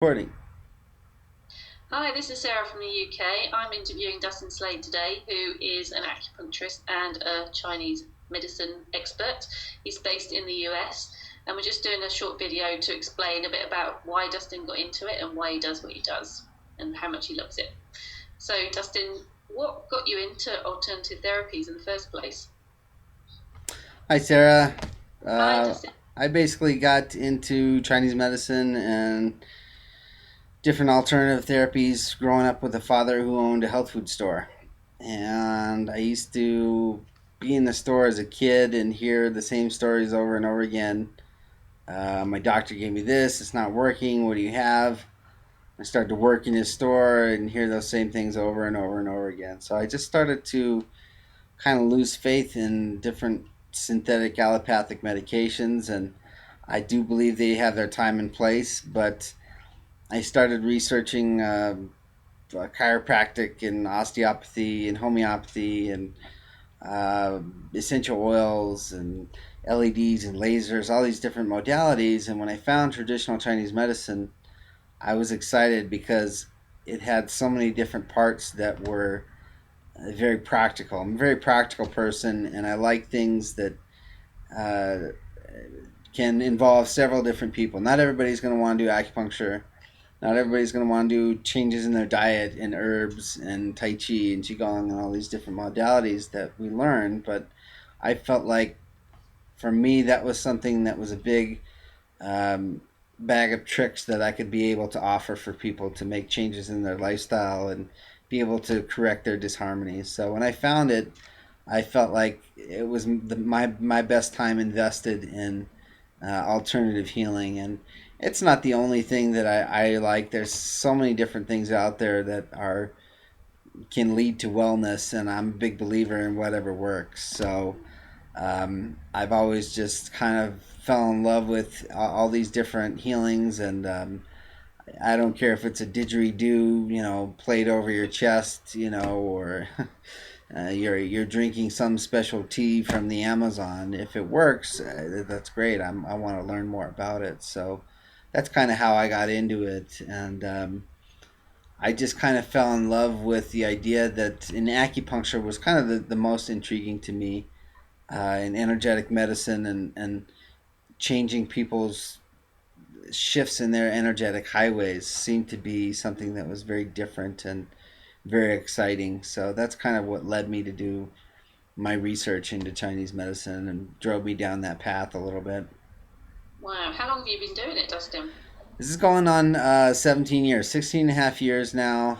Recording. Hi, this is Sarah from the UK. I'm interviewing Dustin Slade today, who is an acupuncturist and a Chinese medicine expert. He's based in the US, and we're just doing a short video to explain a bit about why Dustin got into it and why he does what he does and how much he loves it. So, Dustin, what got you into alternative therapies in the first place? Hi, Sarah. Hi, Uh, Dustin. I basically got into Chinese medicine and different alternative therapies growing up with a father who owned a health food store. And I used to be in the store as a kid and hear the same stories over and over again. My doctor gave me this, it's not working, what do you have? I started to work in his store and hear those same things over and over and over again. So I just started to kind of lose faith in different synthetic allopathic medications, and I do believe they have their time and place. But I started researching chiropractic and osteopathy and homeopathy and uh, essential oils and LEDs and lasers, all these different modalities. And when I found traditional Chinese medicine, I was excited because it had so many different parts that were very practical. I'm a very practical person, and I like things that uh, can involve several different people. Not everybody's going to want to do acupuncture. Not everybody's going to want to do changes in their diet and herbs and tai chi and qigong and all these different modalities that we learn. But I felt like for me that was something that was a big um, bag of tricks that I could be able to offer for people to make changes in their lifestyle and be able to correct their disharmonies. So when I found it, I felt like it was my best time invested in alternative healing, and it's not the only thing that I like. There's so many different things out there that are can lead to wellness, and I'm a big believer in whatever works. So I've always just kind of fell in love with all these different healings, and I don't care if it's a didgeridoo, played over your chest, or you're drinking some special tea from the Amazon. If it works, that's great. I want to learn more about it. So that's kind of how I got into it, and I just kind of fell in love with the idea that in acupuncture was kind of the most intriguing to me in energetic medicine and changing people's shifts in their energetic highways seemed to be something that was very different and very exciting. So that's kind of what led me to do my research into Chinese medicine and drove me down that path a little bit. Wow, how long have you been doing it, Dustin? This is going on 17 years, 16 and a half years now.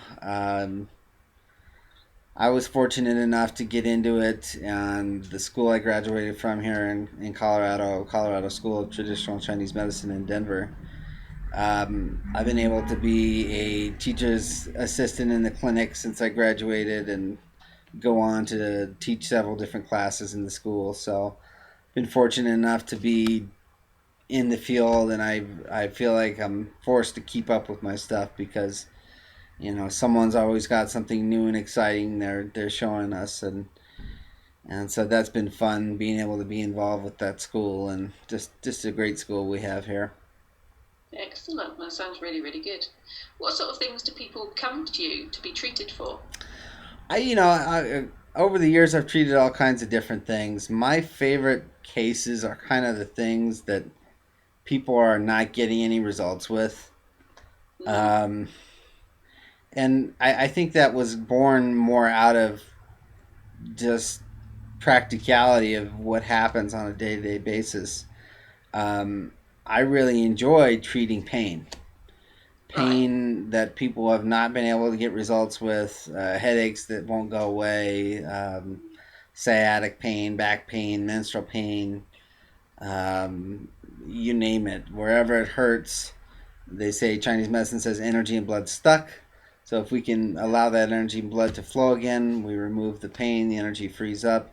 I was fortunate enough to get into it, and the school I graduated from here in Colorado School of Traditional Chinese Medicine in Denver. I've been able to be a teacher's assistant in the clinic since I graduated and go on to teach several different classes in the school. So, been fortunate enough to be in the field, and I feel like I'm forced to keep up with my stuff because someone's always got something new and exciting they're showing us, and so that's been fun being able to be involved with that school, and just a great school we have here. Excellent. That sounds really, really good. What sort of things do people come to you to be treated for? I over the years I've treated all kinds of different things. My favorite cases are kind of the things that people are not getting any results with. Mm, Um, and I think that was born more out of just practicality of what happens on a day to day basis. Um, I really enjoy treating right. pain that people have not been able to get results with, headaches that won't go away, sciatic pain, back pain, menstrual pain, um, you name it. Wherever it hurts, they say Chinese medicine says energy and blood stuck. So if we can allow that energy and blood to flow again, we remove the pain, the energy frees up.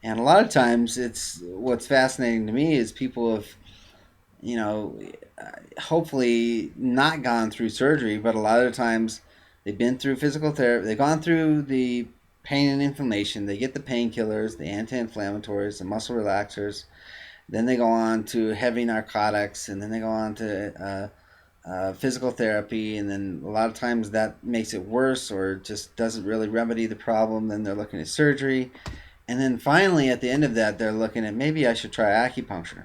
And a lot of times, it's what's fascinating to me is people have, you know, hopefully not gone through surgery, but a lot of times they've been through physical therapy, they've gone through the pain and inflammation, they get the painkillers, the anti inflammatories, the muscle relaxers, then they go on to heavy narcotics, and then they go on to physical therapy, and then a lot of times that makes it worse or just doesn't really remedy the problem. Then they're looking at surgery, and then finally at the end of that, they're looking at maybe I should try acupuncture.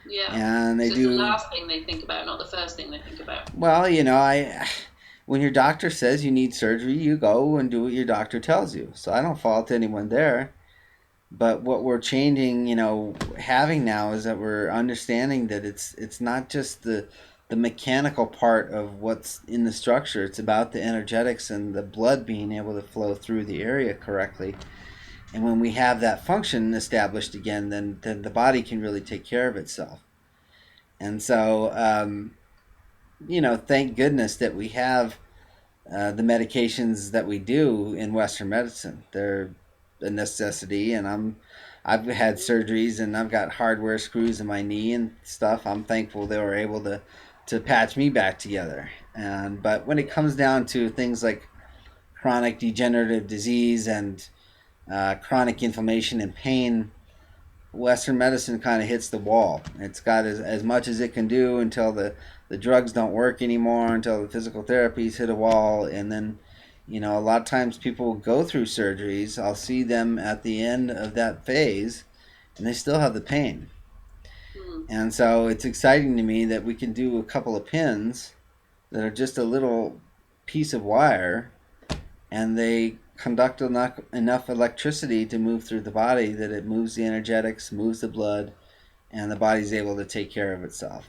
Yeah. And they So it's the do last thing they think about, not the first thing they think about. well. I when your doctor says you need surgery, you go and do what your doctor tells you. So I don't fault anyone there. But what we're changing, having now is that we're understanding that it's not just the mechanical part of what's in the structure. It's about the energetics and the blood being able to flow through the area correctly. And when we have that function established again, then the body can really take care of itself. And so, thank goodness that we have the medications that we do in Western medicine. They're a necessity, and I've had surgeries and I've got hardware screws in my knee and stuff. I'm thankful they were able to patch me back together. And but when it comes down to things like chronic degenerative disease and chronic inflammation and pain, Western medicine kind of hits the wall. It's got as much as it can do until the drugs don't work anymore, until the physical therapies hit a wall. And then, a lot of times people go through surgeries. I'll see them at the end of that phase and they still have the pain. Mm. And so it's exciting to me that we can do a couple of pins that are just a little piece of wire and they conduct enough electricity to move through the body that it moves the energetics, moves the blood, and the body's able to take care of itself.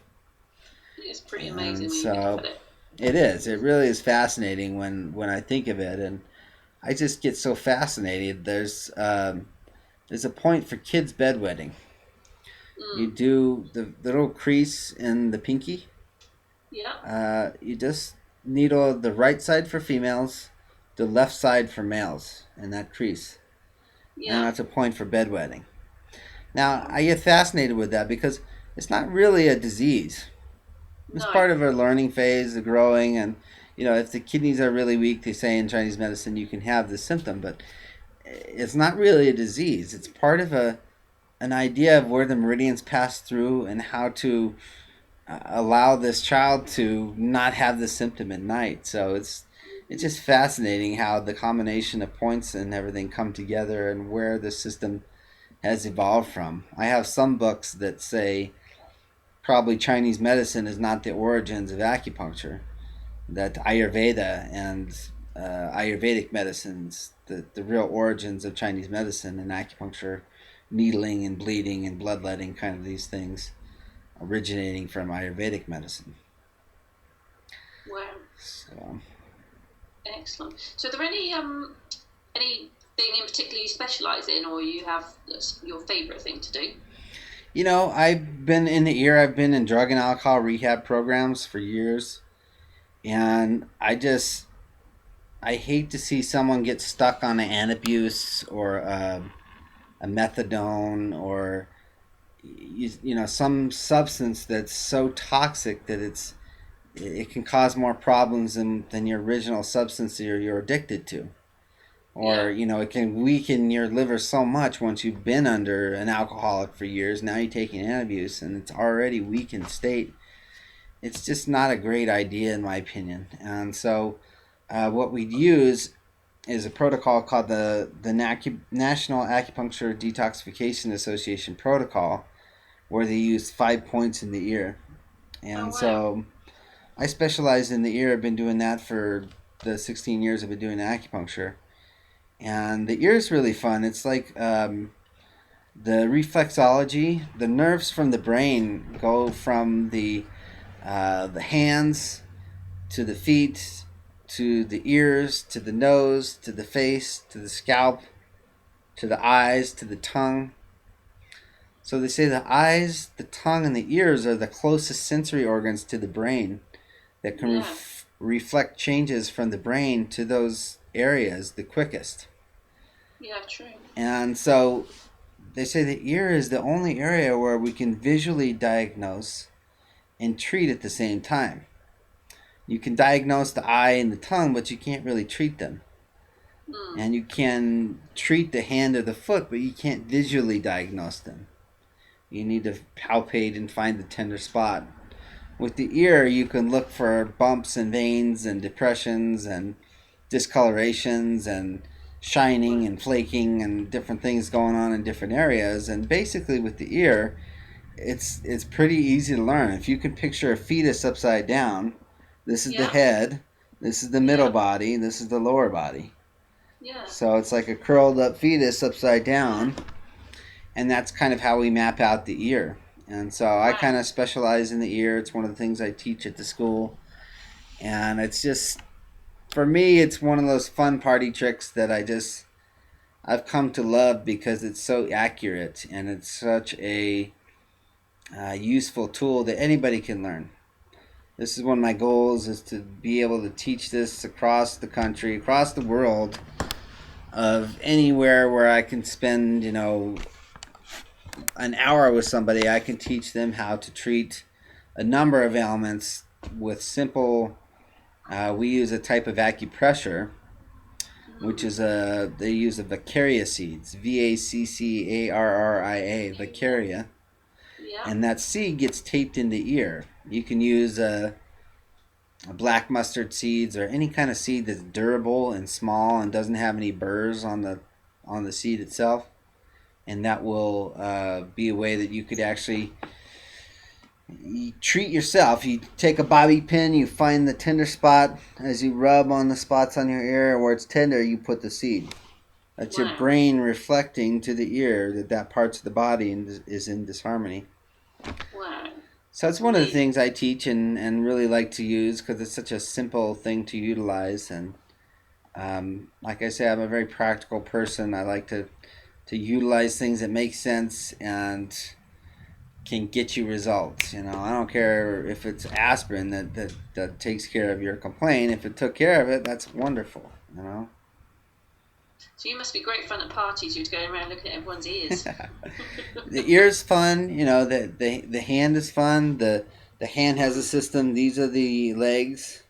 It's pretty amazing And when you think so about it. it is. It really is fascinating when I think of it, and I just get so fascinated. There's a point for kids bedwetting. You Mm. do the little crease in the pinky. Yeah. You just needle the right side for females, the left side for males, in that crease, and Yeah. that's a point for bedwetting. Now, I get fascinated with that because it's not really a disease. It's No. part of a learning phase, the growing, and if the kidneys are really weak, they say in Chinese medicine you can have this symptom, but it's not really a disease. It's part of an idea of where the meridians pass through and how to allow this child to not have the symptom at night. So it's just fascinating how the combination of points and everything come together and where the system has evolved from. I have some books that say probably Chinese medicine is not the origins of acupuncture, that Ayurveda and Ayurvedic medicines, the real origins of Chinese medicine and acupuncture, needling and bleeding and bloodletting, kind of these things originating from Ayurvedic medicine. Wow. So, Excellent. So, are there anything in particular you specialise in, or you have your favourite thing to do? I've been in the ear, I've been in drug and alcohol rehab programs for years, and I hate to see someone get stuck on an abuse or a methadone or some substance that's so toxic that it can cause more problems than your original substance you're addicted to. Or Yeah. it can weaken your liver so much once you've been under an alcoholic for years. Now you're taking an abuse and it's already weakened state. It's just not a great idea in my opinion. And so what we'd use is a protocol called the National Acupuncture Detoxification Association protocol, where they use 5 points in the ear. Oh And wow. so I specialize in the ear. I've been doing that for the 16 years I've been doing acupuncture. And the ear is really fun. It's like the reflexology. The nerves from the brain go from the hands to the feet to the ears to the nose to the face to the scalp to the eyes to the tongue. So they say the eyes, the tongue, and the ears are the closest sensory organs to the brain that can Yeah. reflect changes from the brain to those areas the quickest. Yeah. True. And so they say the ear is the only area where we can visually diagnose and treat at the same time. You can diagnose the eye and the tongue, but you can't really treat them. Mm. And you can treat the hand or the foot, but you can't visually diagnose them. You need to palpate and find the tender spot. With the ear, you can look for bumps and veins and depressions and discolorations and shining Right. and flaking and different things going on in different areas. And basically, with the ear, it's pretty easy to learn. If you can picture a fetus upside down, this is the Yeah. head, this is the middle Yeah. body, this is the lower body. Yeah. So it's like a curled up fetus upside down, and that's kind of how we map out the ear. And so I kind Wow. of specialize in the ear. It's one of the things I teach at the school, and it's just for me, it's one of those fun party tricks that I've come to love because it's so accurate and it's such a useful tool that anybody can learn. This is one of my goals is to be able to teach this across the country, across the world, of anywhere where I can spend, an hour with somebody. I can teach them how to treat a number of ailments with simple. We use a type of acupressure, which Mm. is they use the Vacaria seeds, Vaccarria, Vacaria, Yeah. and that seed gets taped in the ear. You can use black mustard seeds or any kind of seed that's durable and small and doesn't have any burrs on the seed itself, and that will be a way that you could actually you treat yourself. You take a bobby pin, you find the tender spot. As you rub on the spots on your ear where it's tender, you put the seed. That's your Wow. brain reflecting to the ear that that parts of the body is in disharmony. Wow. So it's That's one of the amazing. things I teach and really like to use because it's such a simple thing to utilize. And like I say, I'm a very practical person. I like to utilize things that make sense and can get you results. I don't care if it's aspirin that takes care of your complaint. If it took care of it, that's wonderful. So you must be great fun at parties. You'd go around looking at everyone's ears. The ear's fun. The hand is fun. The hand has a system. These are the legs.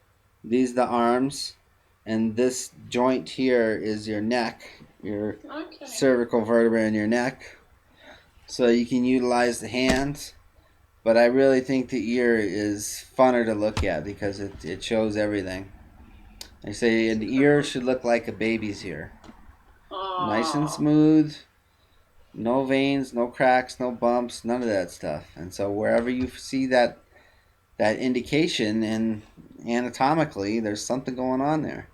These are the arms, and this joint here is your neck, your Okay. cervical vertebra in your neck. So you can utilize the hands, but I really think the ear is funner to look at because it shows everything. They say It's an ear incredible. should look like a baby's ear, nice and Oh. smooth, no veins, no cracks, no bumps, none of that stuff. And so wherever you see that indication and anatomically, there's something going on there.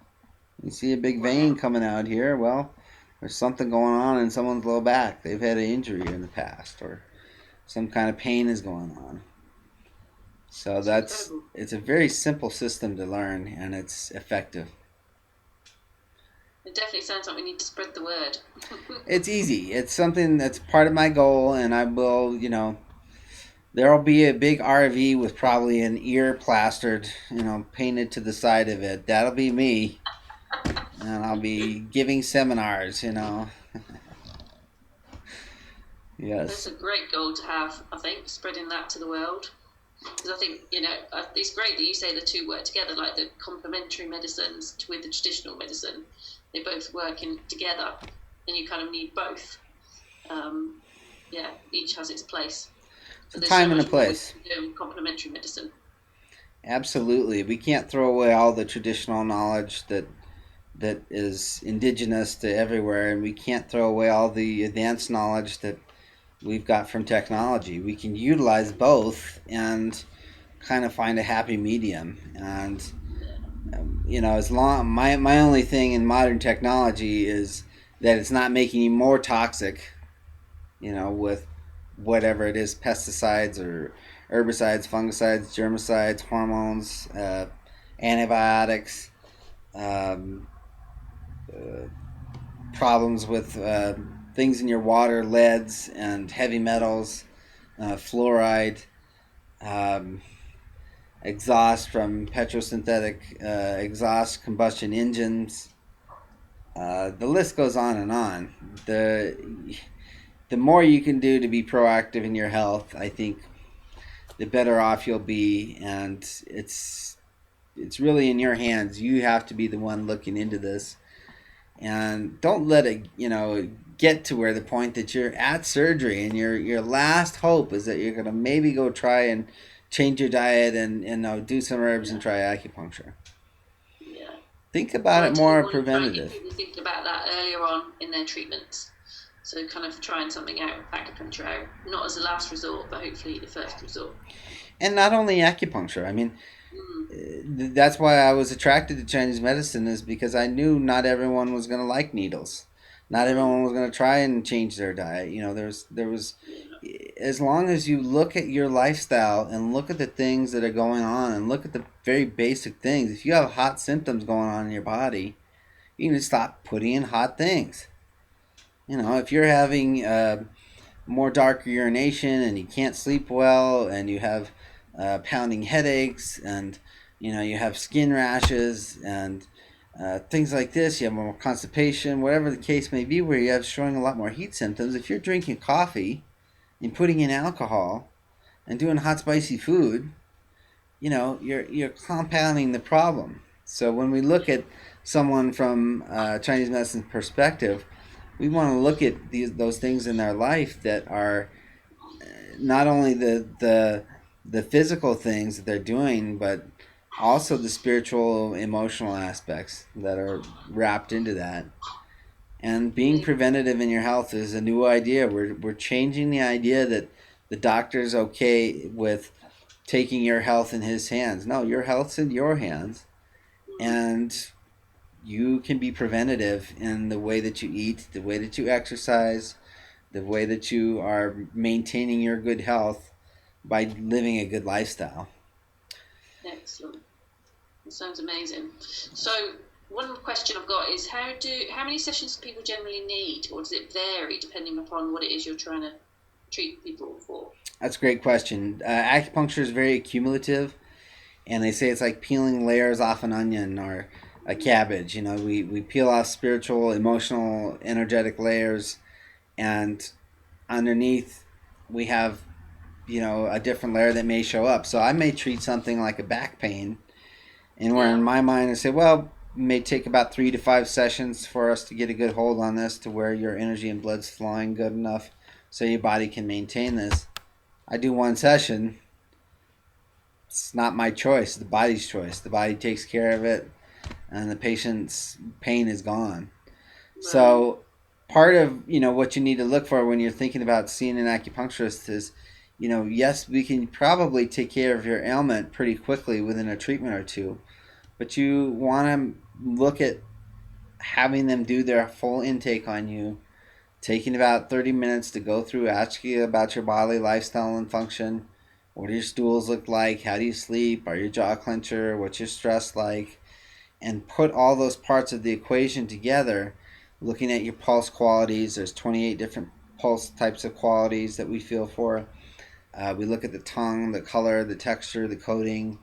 You see a big vein Wow. coming out here, well, there's something going on in someone's low back. They've had an injury in the past or some kind of pain is going on. So It's that's incredible. it's a very simple system to learn and it's effective. It definitely sounds like we need to spread the word. It's easy. It's something that's part of my goal and I will, there'll be a big RV with probably an ear plastered, painted to the side of it. That'll be me and I'll be giving seminars. That's Yes. a great goal to have, I think, spreading that to the world. Because I think, it's great that you say the two work together, like the complementary medicines with the traditional medicine. They both work in together, and you kind of need both. Um, yeah, each has its place. It's But a there's so time and a much more we place. can do in complementary medicine. Absolutely. We can't throw away all the traditional knowledge that is indigenous to everywhere, and we can't throw away all the advanced knowledge that we've got from technology. We can utilize both and kind of find a happy medium. And as long my only thing in modern technology is that it's not making you more toxic. With whatever it is, pesticides or herbicides, fungicides, germicides, hormones, antibiotics, um, uh, problems with things in your water, leads and heavy metals, fluoride, um, exhaust from petrosynthetic exhaust combustion engines. The list goes on and on. The more you can do to be proactive in your health, I think the better off you'll be, and it's really in your hands. You have to be the one looking into this, and don't let it get to where the point that you're at surgery and your last hope is that you're gonna maybe go try and change your diet and do some herbs and Yeah, try acupuncture. yeah. Think So about it ideally, we more want to try and get preventative. people thinking about that earlier on in their treatments. So kind of trying something out, acupuncture out, not as a last resort, but hopefully the first resort. And not only acupuncture. I mean, Mm, that's why I was attracted to Chinese medicine, is because I knew not everyone was going to like needles. Not mm, everyone was going to try and change their diet. There was yeah, as long as you look at your lifestyle and look at the things that are going on and look at the very basic things. If you have hot symptoms going on in your body, you need to stop putting in hot things. If you're having more dark urination and you can't sleep well and you have pounding headaches and you have skin rashes and things like this, you have more constipation, whatever the case may be, where you have showing a lot more heat symptoms. If you're drinking coffee and putting in alcohol and doing hot spicy food, you're compounding the problem. So when we look at someone from Chinese medicine perspective, we want to look at those things in their life that are not only the physical things that they're doing, but also the spiritual, emotional aspects that are wrapped into that. And being yeah, preventative in your health is a new idea. We're changing the idea that the doctor's okay with taking your health in his hands. No, your health's in your hands, mm, and you can be preventative in the way that you eat, the way that you exercise, the way that you are maintaining your good health by living a good lifestyle. excellent. That sounds amazing. So one question I've got is how many sessions do people generally need, or does it vary depending upon what it is you're trying to treat people for? That's a great question. Acupuncture is very accumulative, and they say it's like peeling layers off an onion or a Mm, cabbage. We peel off spiritual, emotional, energetic layers, and underneath we have a different layer that may show up. So I may treat something like a back pain, and where yeah, in my mind I say, well, it may take about 3 to 5 sessions for us to get a good hold on this, to where your energy and blood's flowing good enough so your body can maintain this. I do one session. It's not my choice, the body's choice. The body takes care of it, and the patient's pain is gone. right. So part of what you need to look for when you're thinking about seeing an acupuncturist is, yes, we can probably take care of your ailment pretty quickly within a treatment or two, but you want to look at having them do their full intake on you, taking about 30 minutes to go through, ask you about your bodily lifestyle and function. What do your stools look like? How do you sleep? Are your jaw clencher? What's your stress like? And put all those parts of the equation together, looking at your pulse qualities. There's 28 different pulse types of qualities that we feel for. We look at the tongue, the color, the texture, the coating,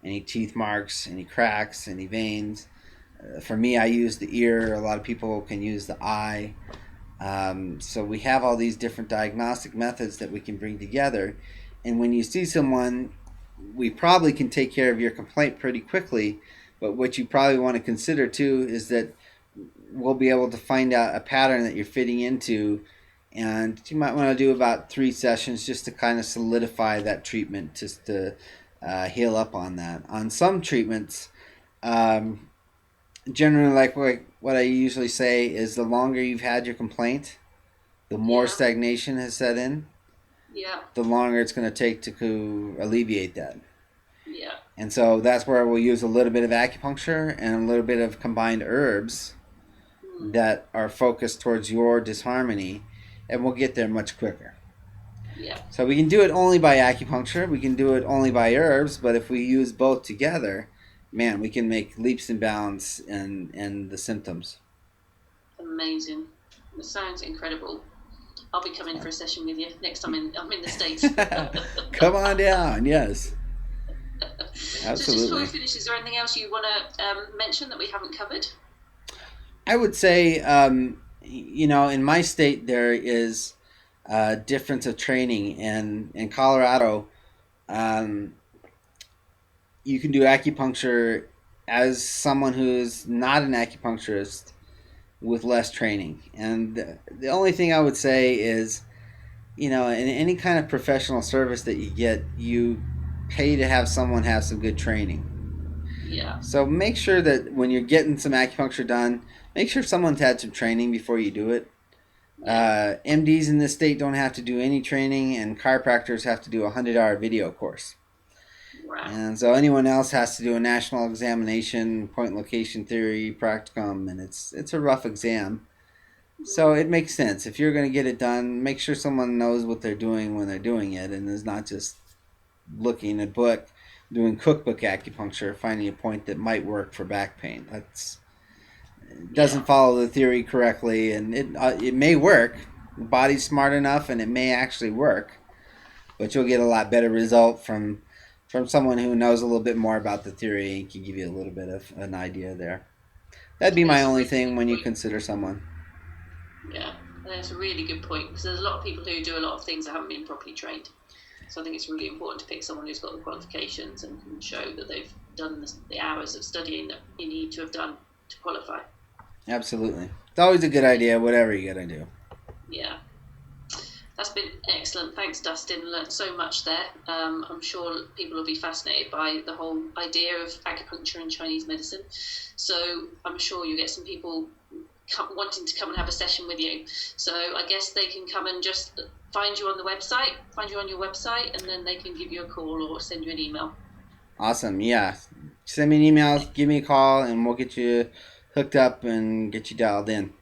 any teeth marks, any cracks, any veins. For me, I use the ear. A lot of people can use the eye. So we have all these different diagnostic methods that we can bring together. And when you see someone, we probably can take care of your complaint pretty quickly. But what you probably want to consider too is that we'll be able to find out a pattern that you're fitting into. And you might want to do about 3 sessions just to kind of solidify that treatment, just to heal up on that. On some treatments, um, generally, like what I usually say is, the longer you've had your complaint, the more Yeah, stagnation has set in, yeah, the longer it's going to take to alleviate that. yeah. And so that's where we'll use a little bit of acupuncture and a little bit of combined herbs Mm, that are focused towards your disharmony, and we'll get there much quicker. yeah. So we can do it only by acupuncture, we can do it only by herbs, but if we use both together, man, we can make leaps and bounds in the symptoms. Amazing. It sounds incredible. I'll be coming for a session with you next time I'm in the States. Come on down, yes, So just before we absolutely. finish, is there anything else you want to mention that we haven't covered? I would say, in my state, there is a difference of training. And in Colorado, um, you can do acupuncture as someone who's not an acupuncturist with less training. And the only thing I would say is, in any kind of professional service that you get, you pay to have someone have some good training. Yeah. So make sure that when you're getting some acupuncture done, make sure someone's had some training before you do it. Yeah. MDs in this state don't have to do any training, and chiropractors have to do a 100-hour video course. Wow. And so anyone else has to do a national examination, point location theory, practicum, and it's a rough exam. So it makes sense. If you're going to get it done, make sure someone knows what they're doing when they're doing it and is not just looking at book, doing cookbook acupuncture, finding a point that might work for back pain. That's it Yeah. doesn't follow the theory correctly, and it may work. The body's smart enough, and it may actually work, but you'll get a lot better result from someone who knows a little bit more about the theory and can give you a little bit of an idea there. That'd be my That's a only really thing good when you point. consider someone. Yeah. That's a really good point because there's a lot of people who do a lot of things that haven't been properly trained. So I think it's really important to pick someone who's got the qualifications and can show that they've done the hours of studying that you need to have done to qualify. Absolutely. It's always a good idea, whatever you gotta do. Yeah. That's been excellent. Thanks, Dustin. Learned so much there. I'm sure people will be fascinated by the whole idea of acupuncture and Chinese medicine. So I'm sure you get some people wanting to come and have a session with you. So I guess they can come and just find you on the website, find you on your website, and then they can give you a call or send you an email. Awesome. Yeah. Send me an email, give me a call, and we'll get you hooked up and get you dialed in.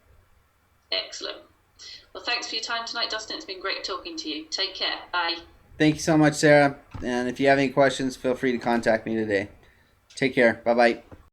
Excellent. Well, thanks for your time tonight, Dustin. It's been great talking to you. Take care. Bye. Thank you so much, Sarah. And if you have any questions, feel free to contact me today. Take care. Bye bye.